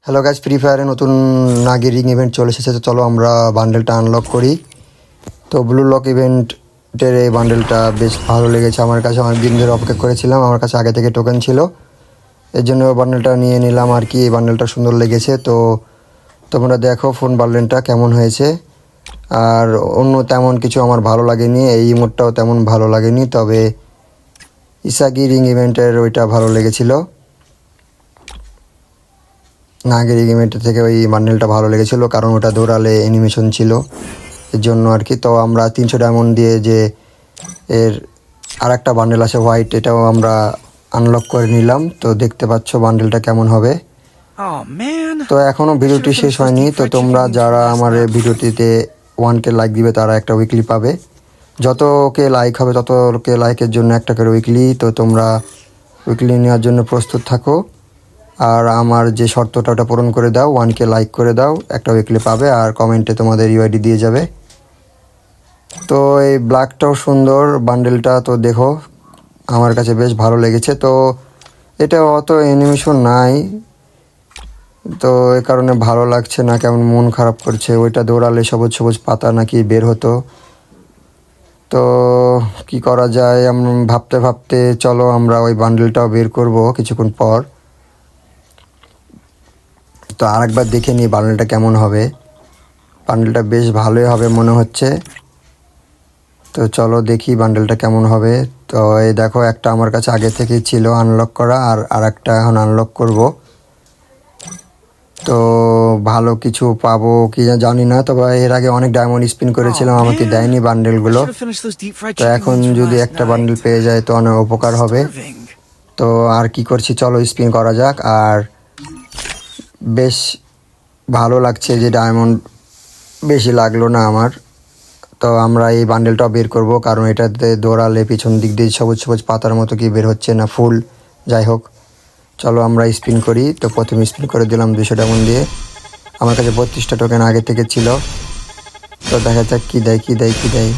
Hello guys, free ফায়ারে নতুন নাগি ring event চলে এসেছে। তো চলো আমরা বান্ডেলটা আনলক করি। তো ব্লু লক ইভেন্টের এই বান্ডেলটা বেশ ভালো লেগেছে আমার কাছে। অনেক দিন ধরে অপেক্ষা করেছিলাম, আমার কাছে আগে থেকে টোকেন ছিল, এর জন্য বান্ডেলটা নিয়ে নিলাম আর কি। এই বান্ডেলটা সুন্দর লেগেছে। তো তোমরা দেখো ফোন বান্ডেলটা কেমন হয়েছে। আর অন্য তেমন কিছু আমার ভালো লাগেনি, এই ইমোটটাও তেমন ভালো লাগেনি, তবে ইসাগি রিং ইভেন্টের ওইটা ভালো লেগেছিলো। নাগের ইভেন্টের থেকে ওই বান্ডেলটা ভালো লেগেছিলো, কারণ ওটা দৌড়ালে অ্যানিমেশন ছিল, এর জন্য আর কি। তো আমরা 300 ডায়মন্ড দিয়ে যে এর আর একটা বান্ডেল আছে হোয়াইট, এটাও আমরা আনলক করে নিলাম। তো দেখতে পাচ্ছ বান্ডেলটা কেমন হবে। তো এখনও ভিডিওটি শেষ হয়নি। তো তোমরা যারা আমার এই ভিডিওটিতে 1K লাইক দিবে তারা একটা উইকলি পাবে। যতকে লাইক হবে ততকে লাইকের জন্য একটা করে উইকলি। তো তোমরা উইকলি নেওয়ার জন্য প্রস্তুত থাকো। আর আমার যে শর্তটা ওটা পূরণ করে দাও, 1K লাইক করে দাও, একটা উইকলি পাবে, আর কমেন্টে তোমাদের ইউআইডি দিয়ে যাবে। তো এই ব্ল্যাকটাও সুন্দর বান্ডেলটা, তো দেখো আমার কাছে বেশ ভালো লেগেছে। তো এটা অত অ্যানিমেশন নাই, তো এই কারণে ভালো লাগছে না, কেমন মন খারাপ করছে। ওইটা দৌড়ালে সবুজ সবুজ পাতা নাকি বের হতো। তো কি করা যায় ভাবতে ভাবতে চলো আমরা ওই বান্ডেলটাও বের করব কিছুক্ষণ পর। তো আরেকবার দেখে নিই বান্ডেলটা কেমন হবে। বান্ডেলটা বেশ ভালোই হবে মনে হচ্ছে। তো চলো দেখি বান্ডেলটা কেমন হবে। তো এই দেখো একটা আমার কাছে আগে থেকেই ছিল আনলক করা, আর একটা এখন আনলক করব। তো ভালো কিছু পাবো কি জানি না, তবে এর আগে অনেক ডায়মন্ড স্পিন করেছিলাম, আমাকে দেয়নি বান্ডেলগুলো। তো এখন যদি একটা বান্ডেল পেয়ে যায় তো অনেক উপকার হবে। তো আর কি করছি, চলো স্পিন করা যাক। আর বেশ ভালো লাগছে যে ডায়মন্ড বেশি লাগলো না আমার। তো আমরা এই বান্ডেলটাও বের করব, কারণ এটাতে দৌড়ালে পিছন দিক দিয়ে সবুজ সবুজ পাতার মতো কি বের হচ্ছে না ফুল, যাই হোক। চলো আমরা স্পিন করি। তো প্রথমে স্পিন করে দিলাম 200 ডায়মন্ড দিয়ে। আমার কাছে 32টা টোকেন আগে থেকে ছিল। তো দেখা যাক কী দেয় কী দেয় কী দেয়।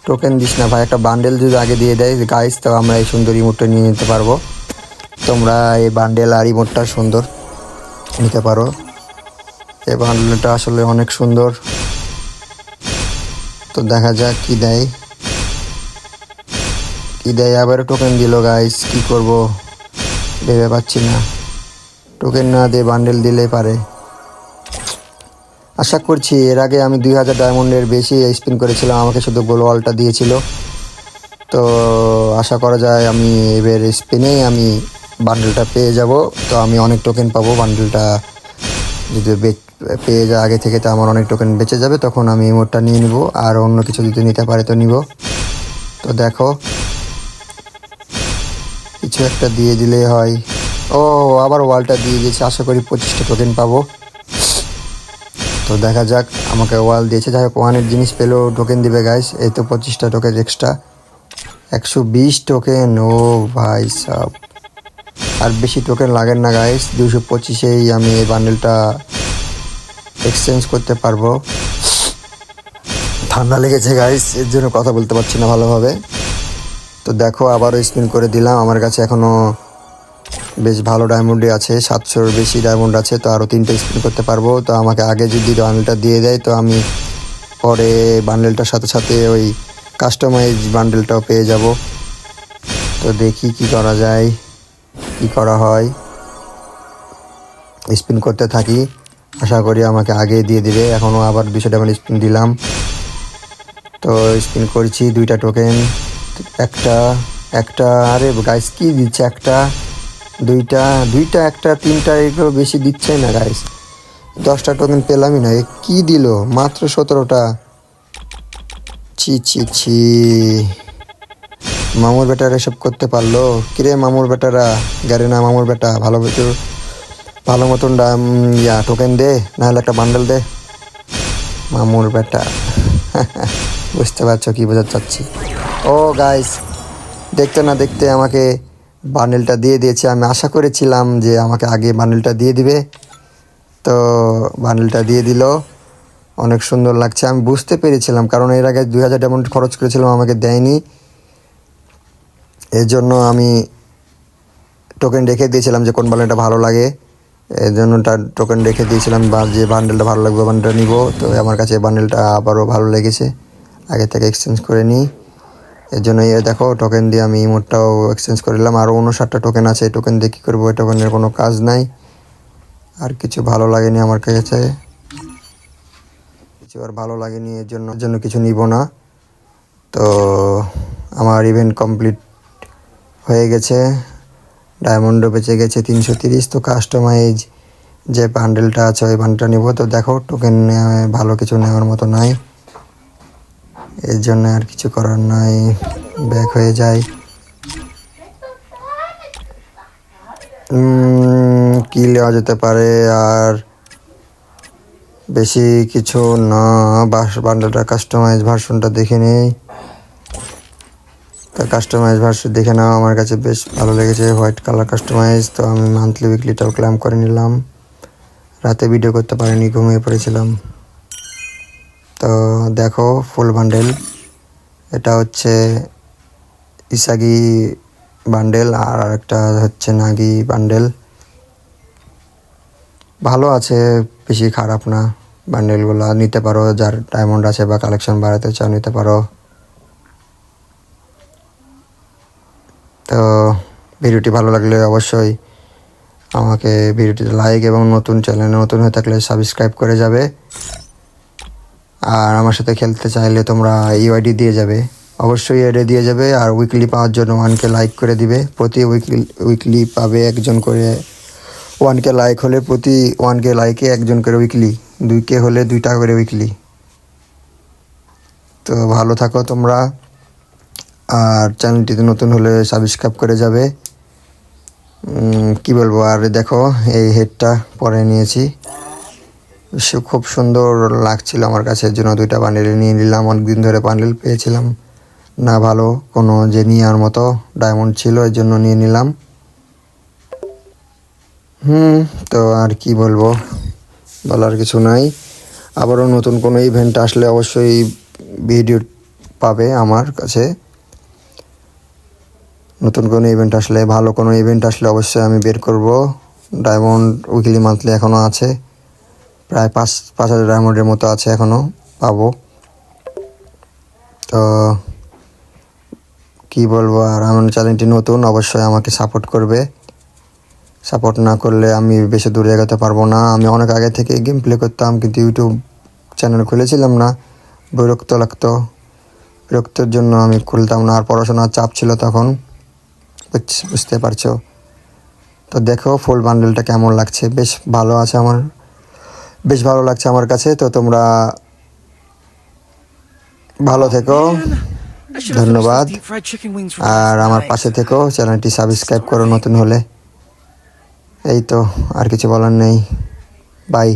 টোকেন দিস না ভাই, একটা বান্ডেল যদি আগে দিয়ে দেয় গাইস, তো আমরা এই সুন্দর ইমোটটা নিয়ে নিতে পারবো। তোমরা এই বান্ডেল আর ইমোটটা সুন্দর নিতে পারো। এই বান্ডেলটা আসলে অনেক সুন্দর। তো দেখা যাক কী দেয় কী দেয়। আবারও টোকেন দিল গাইস, কি করব ভেবে পাচ্ছি না। টোকেন না দিয়ে বান্ডেল দিলেই পারে। আশা করছি এর আগে আমি 2000 ডায়মন্ডের বেশি স্পিন করেছিলাম, আমাকে শুধু গোলওয়ালটা দিয়েছিল। তো আশা করা যায় আমি এবার স্পিনেই আমি বান্ডেলটা পেয়ে যাব। তো আমি অনেক টোকেন পাবো, বান্ডেলটা যদি পেয়ে যায় আগে থেকে তো আমার অনেক টোকেন বেঁচে যাবে, তখন আমি ইমোটটা নিয়ে নিব। আর অন্য কিছু যদি নিতে পারে তো নিব। তো দেখো কিছু একটা দিয়ে দিলেই হয়। ও আবার ওয়ালটা দিয়ে দিয়েছে, আশা করি 25টা টোকেন পাবো। তো দেখা যাক, আমাকে ওয়াল দিয়েছে, যাই হোক ওয়ানের জিনিস পেলেও টোকেন দিবে গাইস। এই তো 25টা টোকেন এক্সট্রা, 120 টোকেন। ও ভাই সাব, আর বেশি টোকেন লাগেন না গাইস, 225-এই আমি এই বান্ডেলটা এক্সচেঞ্জ করতে পারবো। ঠান্ডা লেগেছে গাইস, এর জন্য কথা বলতে পারছি না ভালোভাবে। তো দেখো আবারও স্পিন করে দিলাম, আমার কাছে এখনও বেশ ভালো ডায়মন্ডই আছে, 700-এর বেশি ডায়মন্ড আছে। তো আরও 3টে স্পিন করতে পারবো। তো আমাকে আগে যদি বান্ডেলটা দিয়ে দেয় তো আমি পরে বান্ডেলটার সাথে সাথে ওই কাস্টমাইজ বান্ডেলটাও পেয়ে যাব। তো দেখি কি করা যায়, কি করা হয়। স্পিন করতে থাকি, আশা করি আমাকে আগে দিয়ে দিবে। এখনও আবার 200 ডায়মন্ড স্পিন দিলাম। তো স্পিন করছি, 2টা টোকেন, একটা একটা আরে গাইস কি দিচ্ছে, একটা দুইটা দুইটা একটা 3টা, এগুলো বেশি দিচ্ছে না গাইস। 10টা টোকেন পেলামই না, কি দিল মাত্র 17টা। ছি ছি ছি, মামুর বেটারা এসব করতে পারলো কিরে? মামুর বেটারা গাড়ি না, মামুর বেটা ভালো মতন টোকেন দে, নাহলে একটা বান্ডেল দে মামুর বেটা। বুঝতে পারছো কি বোঝাতে চাচ্ছি? ও গাইস, দেখতে না দেখতে আমাকে বান্ডেলটা দিয়ে দিয়েছে। আমি আশা করেছিলাম যে আমাকে আগে বান্ডেলটা দিয়ে দিবে, তো বান্ডেলটা দিয়ে দিল। অনেক সুন্দর লাগছে, আমি বুঝতে পেরেছিলাম, কারণ এর আগে 2000 ডায়মন্ড খরচ করেছিলাম, আমাকে দেয়নি। এর জন্য আমি টোকেন রেখে দিয়েছিলাম যে কোন বান্ডেলটা ভালো লাগে। এই জন্য তার টোকেন রেখে দিয়েছিলাম, বা যে বান্ডেলটা ভালো লাগবে বান্ডেলটা নিব। তো আমার কাছে বান্ডেলটা আবারও ভালো লেগেছে, আগে থেকে এক্সচেঞ্জ করে নিই। এর জন্য দেখো টোকেন দিয়ে আমি ইমোটটাও এক্সচেঞ্জ করে নিলাম। আরও 59টা টোকেন আছে, এই টোকেন দিয়ে কী করবো? এই টোকেনের কোনো কাজ নাই, আর কিছু ভালো লাগেনি আমার কাছে, কিছু আর ভালো লাগেনি, এর জন্য কিছু নিব না। তো আমার ইভেন্ট কমপ্লিট হয়ে গেছে, ডায়মন্ডও বেঁচে গেছে 330। তো কাস্টমাইজ যে বান্ডেলটা আছে ওই বান্ডেলটা নিব। তো দেখো টোকেন ভালো কিছু নেওয়ার মতো নাই, এর জন্য আর কিছু করার নাই, ব্যাক হয়ে যায়। কি নেওয়া যেতে পারে আর বেশি কিছু না, বান্ডেলটা কাস্টমাইজ ভার্সনটা দেখে নেই। তা কাস্টমাইজ ভার্সন দেখে নাও, আমার কাছে বেশ ভালো লেগেছে, হোয়াইট কালার কাস্টমাইজ। তো আমি মান্থলি উইকলিটাও ক্লেম করে নিলাম। রাতে ভিডিও করতে পারিনি, ঘুমিয়ে পড়েছিলাম। তো দেখো ফুল বান্ডেল, এটা হচ্ছে ইসাগি বান্ডেল, আর একটা হচ্ছে নাগি বান্ডেল। ভালো আছে, বেশি খারাপ না, বান্ডেলগুলো নিতে পারো, যার ডায়মন্ড আছে বা কালেকশন বাড়াতে চাও নিতে পারো। তো ভিডিওটি ভালো লাগলে অবশ্যই আমাকে ভিডিওটিতে লাইক এবং নতুন চ্যানেলে নতুন হয়ে থাকলে সাবস্ক্রাইব করে যাবে। আর আমার সাথে খেলতে চাইলে তোমরা ইউআইডি দিয়ে যাবে, অবশ্যই ইউআইডি দিয়ে যাবে। আর উইকলি পাওয়ার জন্য 1K লাইক করে দিবে, প্রতি উইকলি পাবে একজন করে। 1K লাইক হলে প্রতি 1K লাইকে একজন করে উইকলি, 2K হলে 2 টাকা করে উইকলি। তো ভালো থাকো তোমরা, আর চ্যানেলটিতে নতুন হলে সাবস্ক্রাইব করে যাবে। কি বলবো আর, দেখো এই হেডটা পরে নিয়েছি, খুব সুন্দর লাগছিল আমার কাছে, এর জন্য 2টা বান্ডেল নিয়ে নিলাম। অনেকদিন ধরে বান্ডেল পেয়েছিলাম না ভালো কোনো যে নেওয়ার মতো, ডায়মন্ড ছিল এর জন্য নিয়ে নিলাম। তো আর কি বলবো, বলার কিছু নাই। আবারও নতুন কোনো ইভেন্ট আসলে অবশ্যই ভিডিও পাবে আমার কাছে। নতুন কোনো ইভেন্ট আসলে, ভালো কোনো ইভেন্ট আসলে অবশ্যই আমি বের করব। ডায়মন্ড উইকলি মান্থলি এখনও আছে, প্রায় 5,000 ডায়মন্ডের মতো আছে, এখনও পাবো। তো কি বলবো আর, আমার চ্যানেলটি নতুন, অবশ্যই আমাকে সাপোর্ট করবে। সাপোর্ট না করলে আমি বেশি দূরে এগোতে পারবো না। আমি অনেক আগে থেকে গেম প্লে করতাম, কিন্তু ইউটিউব চ্যানেল খুলেছিলাম না, বিরক্ত লাগতো, বিরক্তের জন্য আমি খুলতাম না। আর পড়াশোনার চাপ ছিল তখন, বুঝতে পারছো। তো দেখো ফুল বান্ডেলটা কেমন লাগছে, বেশ ভালো আছে, আমার বেশ ভালো লাগছে আমার কাছে। তো তোমরা ভালো থেকো, ধন্যবাদ। আর আমার পাশে থেকো, চ্যানেলটি সাবস্ক্রাইব করো নতুন হলে। এই তো, আর কিছু বলার নেই, বাই।